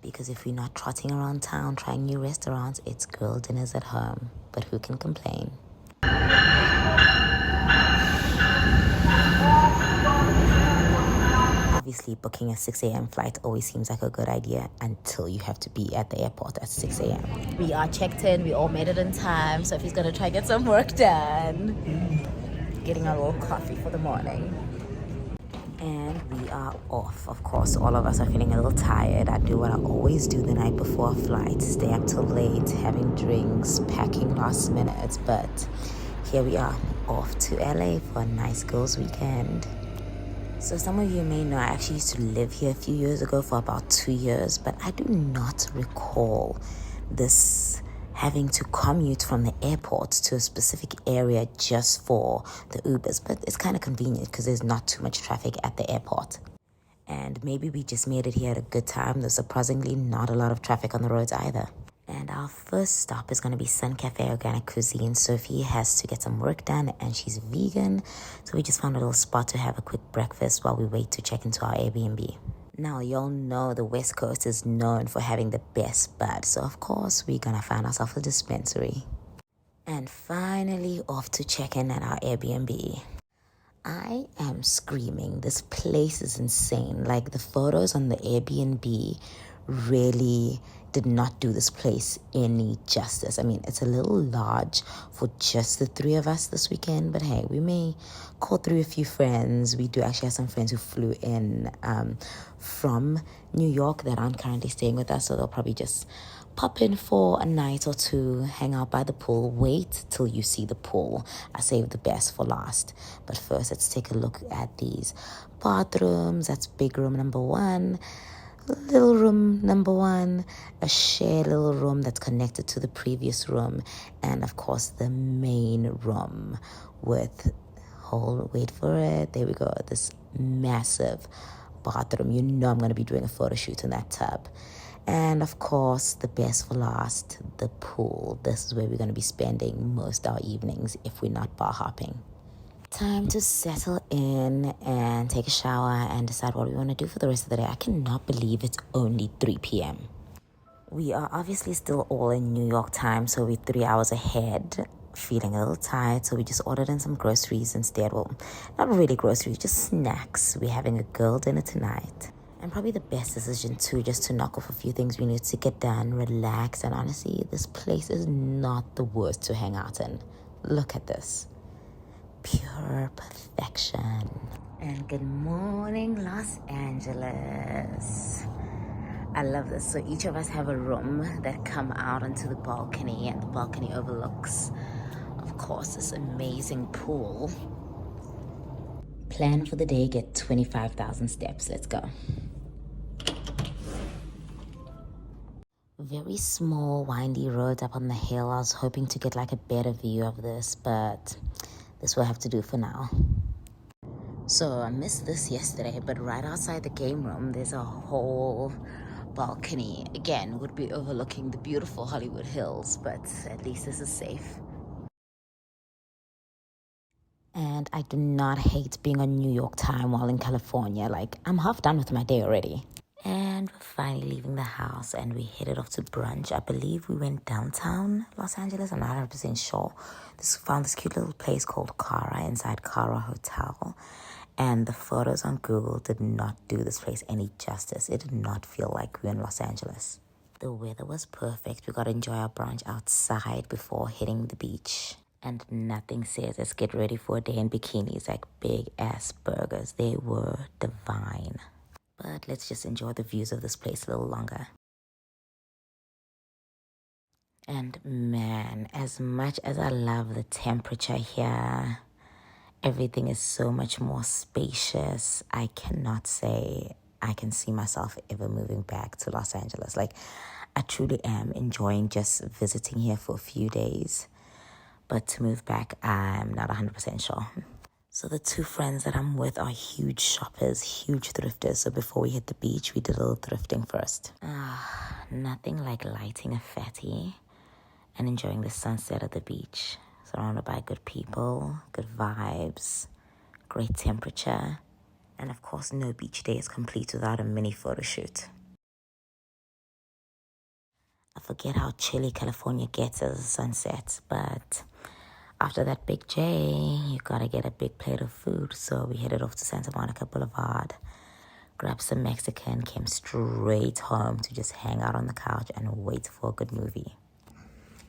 because if we're not trotting around town trying new restaurants, it's girl dinners at home. But who can complain? Obviously, booking a 6 a.m. flight always seems like a good idea until you have to be at the airport at 6 a.m. We are checked in. We all made it in time. So if he's going to try to get some work done. Getting a little coffee for the morning. And we are off. Of course, all of us are feeling a little tired. I do what I always do the night before a flight. Stay up till late, having drinks, packing last minute. But here we are, off to LA for a nice girls' weekend. So some of you may know I actually used to live here a few years ago for about 2 years, but I do not recall this having to commute from the airport to a specific area just for the Ubers. But it's kind of convenient because there's not too much traffic at the airport. And maybe we just made it here at a good time. There's surprisingly not a lot of traffic on the roads either. And our first stop is going to be Sun Cafe Organic Cuisine. Sophie has to get some work done and she's vegan. So we just found a little spot to have a quick breakfast while we wait to check into our Airbnb. Now, y'all know the West Coast is known for having the best bud. So, of course, we're going to find ourselves a dispensary. And finally, off to check in at our Airbnb. I am screaming. This place is insane. Like, the photos on the Airbnb really did not do this place any justice. I mean, it's a little large for just the three of us this weekend, but hey, we may call through a few friends. We do actually have some friends who flew in from New York that aren't currently staying with us, so they'll probably just pop in for a night or two, hang out by the pool, wait till you see the pool. I saved the best for last. But first, let's take a look at these bathrooms. That's big room number 1. Little room number 1, a shared little room that's connected to the previous room, and of course the main room with wait for it, there we go, this massive bathroom. You know I'm going to be doing a photo shoot in that tub. And of course, the best for last, the pool. This is where we're going to be spending most our evenings if we're not bar hopping. Time to settle in and take a shower and decide what we want to do for the rest of the day. I cannot believe it's only 3 p.m. We are obviously still all in New York time, so we're 3 hours ahead, feeling a little tired, so we just ordered in some groceries instead. Well, not really groceries, just snacks. We're having a girl dinner tonight. And probably the best decision too, just to knock off a few things we need to get done, relax, and honestly, this place is not the worst to hang out in. Look at this. Pure perfection. And good morning, Los Angeles. I love this. So each of us have a room that come out onto the balcony, and the balcony overlooks, of course, this amazing pool. Plan for the day, get 25,000 steps. Let's go. Very small, windy roads up on the hill. I was hoping to get like a better view of this, but this will have to do for now. So I missed this yesterday, but right outside the game room, there's a whole balcony. Again, would be overlooking the beautiful Hollywood Hills, but at least this is safe. And I do not hate being on New York time while in California. Like, I'm half done with my day already. And we're finally leaving the house and we headed off to brunch. I believe we went downtown Los Angeles. I'm not 100% sure. Found this cute little place called Cara inside Cara Hotel. And the photos on Google did not do this place any justice. It did not feel like we were in Los Angeles. The weather was perfect. We got to enjoy our brunch outside before hitting the beach. And nothing says let's get ready for a day in bikinis like big ass burgers. They were divine. But let's just enjoy the views of this place a little longer. And man, as much as I love the temperature here, everything is so much more spacious. I cannot say I can see myself ever moving back to Los Angeles. Like, I truly am enjoying just visiting here for a few days. But to move back, I'm not 100% sure. So the two friends that I'm with are huge shoppers, huge thrifters. So before we hit the beach, we did a little thrifting first. Nothing like lighting a fatty and enjoying the sunset at the beach. Surrounded by good people, good vibes, great temperature. And of course, no beach day is complete without a mini photo shoot. I forget how chilly California gets as the sun sets, but after that big J, you gotta get a big plate of food. So we headed off to Santa Monica Boulevard, grabbed some Mexican, came straight home to just hang out on the couch and wait for a good movie.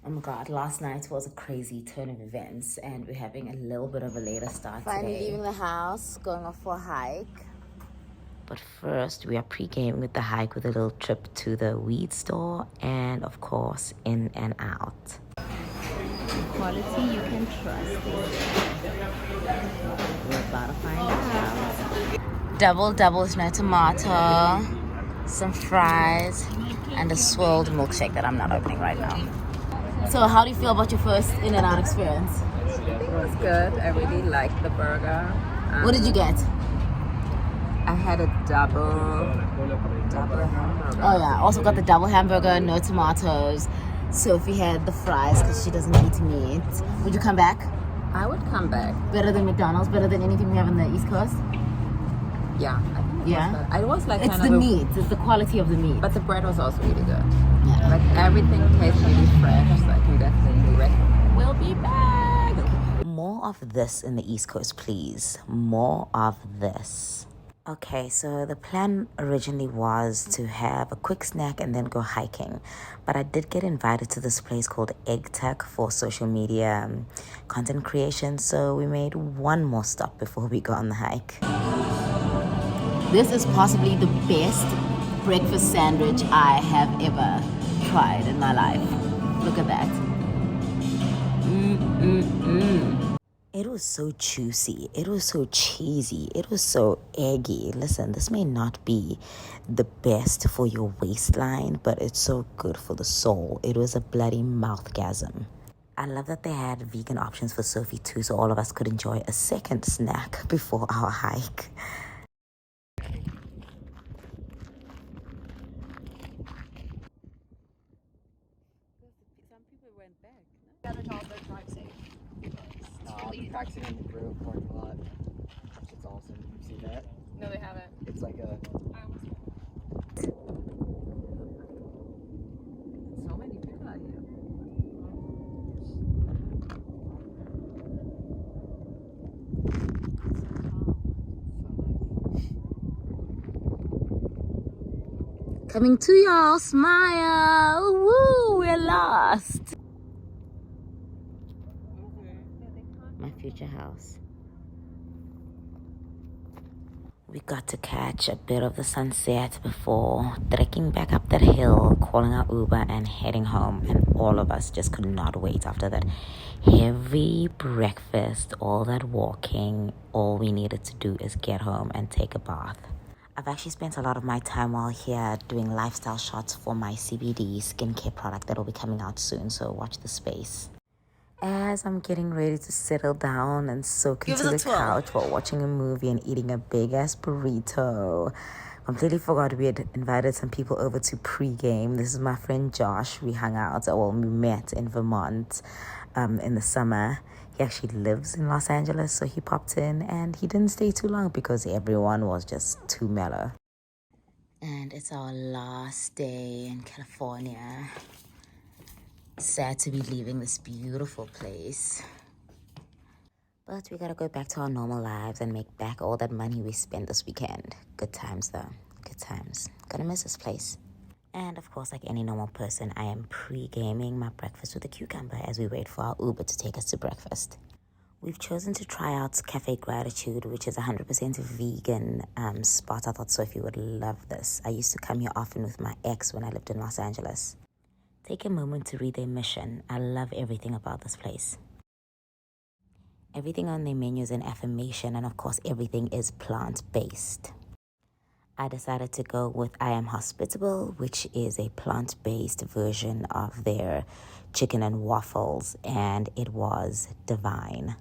Oh my god, last night was a crazy turn of events and we're having a little bit of a later start Finally today. leaving the house, going off for a hike. But first, we are pre-gaming with the hike with a little trip to the weed store and, of course, in and out. Quality you can trust. We're about to find out. Doubles, no tomato, some fries, and a swirled milkshake that I'm not opening right now. So how do you feel about your first in and out experience? It was good. I really liked the burger. What did you get? I had a double hamburger. Oh yeah, also got the double hamburger, no tomatoes. Sophie had the fries because she doesn't eat meat. Would you come back? I would come back. Better than McDonald's, better than anything we have on the East Coast? Yeah, I think Yeah? it was like It's kind the of meat, it's the quality of the meat. but the bread was also really good. Yeah. Like everything tastes really fresh, so I can definitely recommend. We'll be back. More of this in the East Coast, please. More of this. Okay, so the plan originally was to have a quick snack and then go hiking. But I did get invited to this place called Egg Tech for social media content creation. So we made one more stop before we go on the hike. This is possibly the best breakfast sandwich I have ever tried in my life. Look at that. It was so juicy. It was so cheesy. It was so eggy. Listen, this may not be the best for your waistline, but it's so good for the soul. It was a bloody mouthgasm. I love that they had vegan options for Sophie too, so all of us could enjoy a second snack before our hike. Some people went back. Practicing in the grill parking lot. It's awesome. You see that? No, they haven't. It's like a. So many people out here. Coming to y'all, smile. Woo, we're lost. My future house. We got to catch a bit of the sunset before trekking back up that hill, calling our Uber and heading home. And all of us just could not wait after that heavy breakfast, all that walking. All we needed to do is get home and take a bath. I've actually spent a lot of my time while here doing lifestyle shots for my CBD skincare product that will be coming out soon, so watch the space. As I'm getting ready to settle down and soak into the couch while watching a movie and eating a big-ass burrito, completely forgot we had invited some people over to pre-game. This is my friend Josh. We hung out, well, we met in Vermont in the summer. He actually lives in Los Angeles, so he popped in and he didn't stay too long because everyone was just too mellow. And it's our last day in California. Sad to be leaving this beautiful place. But we gotta go back to our normal lives and make back all that money we spent this weekend. Good times though, good times. Gonna miss this place. And of course, like any normal person, I am pre-gaming my breakfast with a cucumber as we wait for our Uber to take us to breakfast. We've chosen to try out Cafe Gratitude, which is a 100% vegan spot. I thought Sophie would love this. I used to come here often with my ex when I lived in Los Angeles. Take a moment to read their mission. I love everything about this place. Everything on their menu is an affirmation, and of course, everything is plant-based. I decided to go with I Am Hospitable, which is a plant-based version of their chicken and waffles, and it was divine.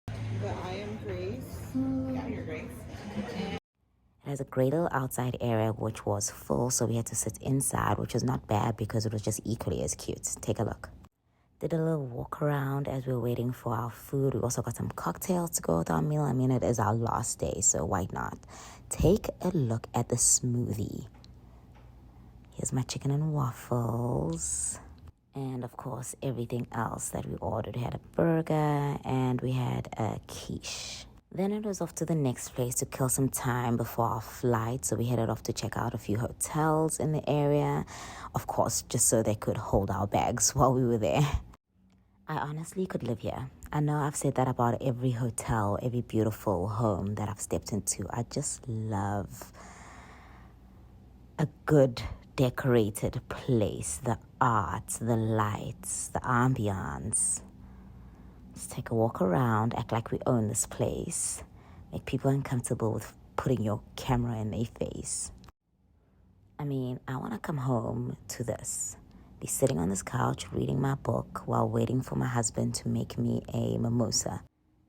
The I Am Grace. Yeah, you're Grace. It has a great little outside area, which was full, so we had to sit inside, which was not bad because it was just equally as cute. Take a look. Did a little walk around as we were waiting for our food. We also got some cocktails to go with our meal. I mean, it is our last day, so why not? Take a look at the smoothie. Here's my chicken and waffles. And of course, everything else that we ordered. We had a burger and we had a quiche. Then it was off to the next place to kill some time before our flight. So we headed off to check out a few hotels in the area. Of course, just so they could hold our bags while we were there. I honestly could live here. I know I've said that about every hotel, every beautiful home that I've stepped into. I just love a good decorated place, the art, the lights, the ambiance. Just take a walk around, act like we own this place, make people uncomfortable with putting your camera in their face. I mean, I want to come home to this, be sitting on this couch reading my book while waiting for my husband to make me a mimosa.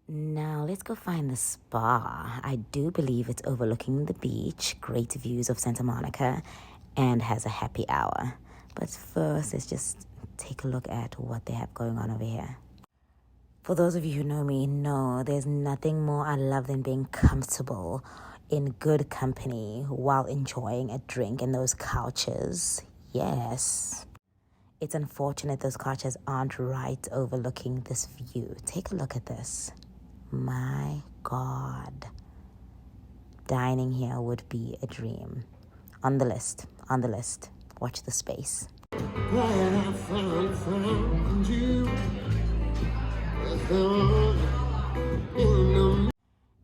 Now let's go find the spa. I do believe it's overlooking the beach, great views of Santa Monica, and has a happy hour. But first, let's just take a look at what they have going on over here. For those of you who know me, know there's nothing more I love than being comfortable in good company while enjoying a drink in those couches. Yes. It's unfortunate those couches aren't right overlooking this view. Take a look at this. My God. Dining here would be a dream. On the list. Watch the space.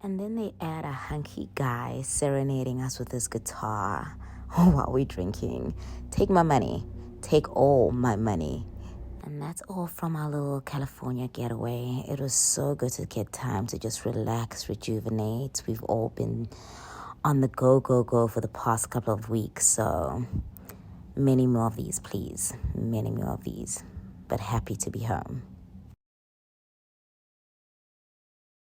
And then they add a hunky guy serenading us with his guitar while we're drinking. Take my money. Take all my money. And that's all from our little California getaway. It was so good to get time to just relax, rejuvenate. We've all been on the go for the past couple of weeks. So many more of these, please. Many more of these. But happy to be home.